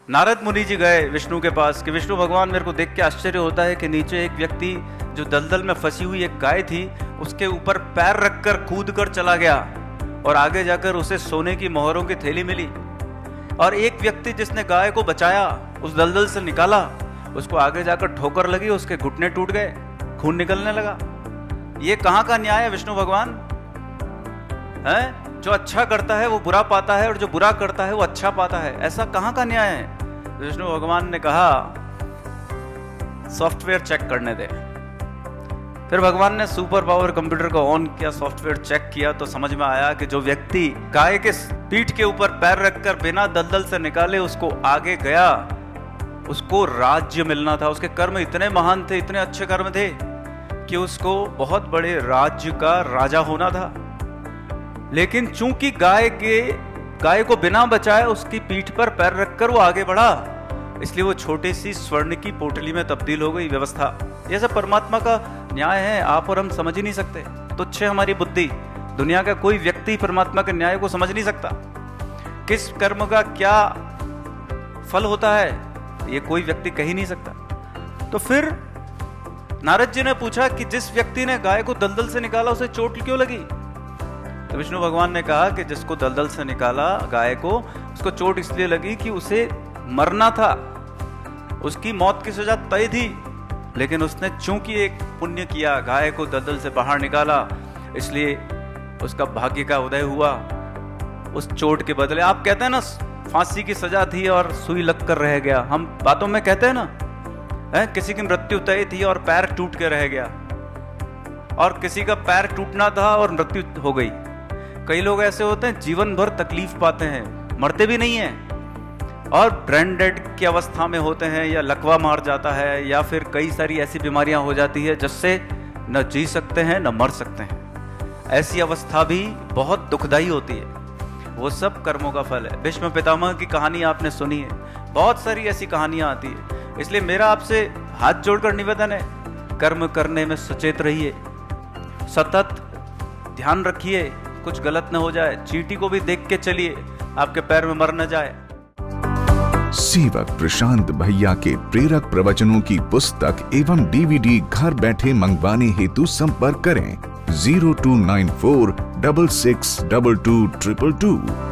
नारद मुनि जी गए विष्णु के पास कि विष्णु भगवान, मेरे को देख के आश्चर्य होता है कि नीचे एक व्यक्ति जो दलदल में फंसी हुई एक गाय थी उसके ऊपर पैर रखकर कूद कर चला गया और आगे जाकर उसे सोने की मोहरों की थैली मिली। और एक व्यक्ति जिसने गाय को बचाया, उस दलदल से निकाला, उसको आगे जाकर ठोकर लगी, उसके घुटने टूट गए, खून निकलने लगा। ये कहाँ का न्याय है विष्णु भगवान? है जो अच्छा करता है वो बुरा पाता है और जो बुरा करता है वो अच्छा पाता है, ऐसा कहाँ का न्याय है? विष्णु भगवान ने कहा सॉफ्टवेयर चेक करने दे। फिर भगवान ने सुपर पावर कंप्यूटर को ऑन किया, सॉफ्टवेयर चेक किया तो समझ में आया कि जो व्यक्ति गाय के पीठ के ऊपर पैर रखकर बिना दलदल से निकाले उसको आगे गया, उसको राज्य मिलना था। उसके कर्म इतने महान थे, इतने अच्छे कर्म थे कि उसको बहुत बड़े राज्य का राजा होना था। लेकिन चूंकि गाय को बिना बचाए उसकी पीठ पर पैर रखकर वो आगे बढ़ा, इसलिए वो छोटी सी स्वर्ण की पोटली में तब्दील हो गई व्यवस्था। यह सब परमात्मा का न्याय है, आप और हम समझ ही नहीं सकते। तुच्छ है हमारी बुद्धि। दुनिया का कोई व्यक्ति परमात्मा के न्याय को समझ नहीं सकता। किस कर्म का क्या फल होता है ये कोई व्यक्ति कह ही नहीं सकता। तो फिर नारद जी ने पूछा कि जिस व्यक्ति ने गाय को दलदल से निकाला उसे चोट क्यों लगी? तो विष्णु भगवान ने कहा कि जिसको दलदल से निकाला गाय को, उसको चोट इसलिए लगी कि उसे मरना था, उसकी मौत की सजा तय थी, लेकिन उसने चूंकि एक पुण्य किया, गाय को दलदल से बाहर निकाला, इसलिए उसका भाग्य का उदय हुआ। उस चोट के बदले आप कहते हैं ना फांसी की सजा थी और सुई लग कर रह गया, हम बातों में कहते हैं ना, किसी की मृत्यु तय थी और पैर टूट के रह गया, और किसी का पैर टूटना था और मृत्यु हो गई। कई लोग ऐसे होते हैं जीवन भर तकलीफ पाते हैं, मरते भी नहीं हैं, और ब्रेन डेड की अवस्था में होते हैं, या लकवा मार जाता है, या फिर कई सारी ऐसी बीमारियां हो जाती है जिससे न जी सकते हैं न मर सकते हैं। ऐसी अवस्था भी बहुत दुखदाई होती है। वो सब कर्मों का फल है। भीष्म पितामह की कहानी आपने सुनी है, बहुत सारी ऐसी कहानियां आती है। इसलिए मेरा आपसे हाथ जोड़कर निवेदन है, कर्म करने में सचेत रहिए, सतत ध्यान रखिए, कुछ गलत न हो जाए। चींटी को भी देख के चलिए, आपके पैर में मर न जाए। सेवक प्रशांत भैया के प्रेरक प्रवचनों की पुस्तक एवं DVD घर बैठे मंगवाने हेतु संपर्क करें 0294 6622 222।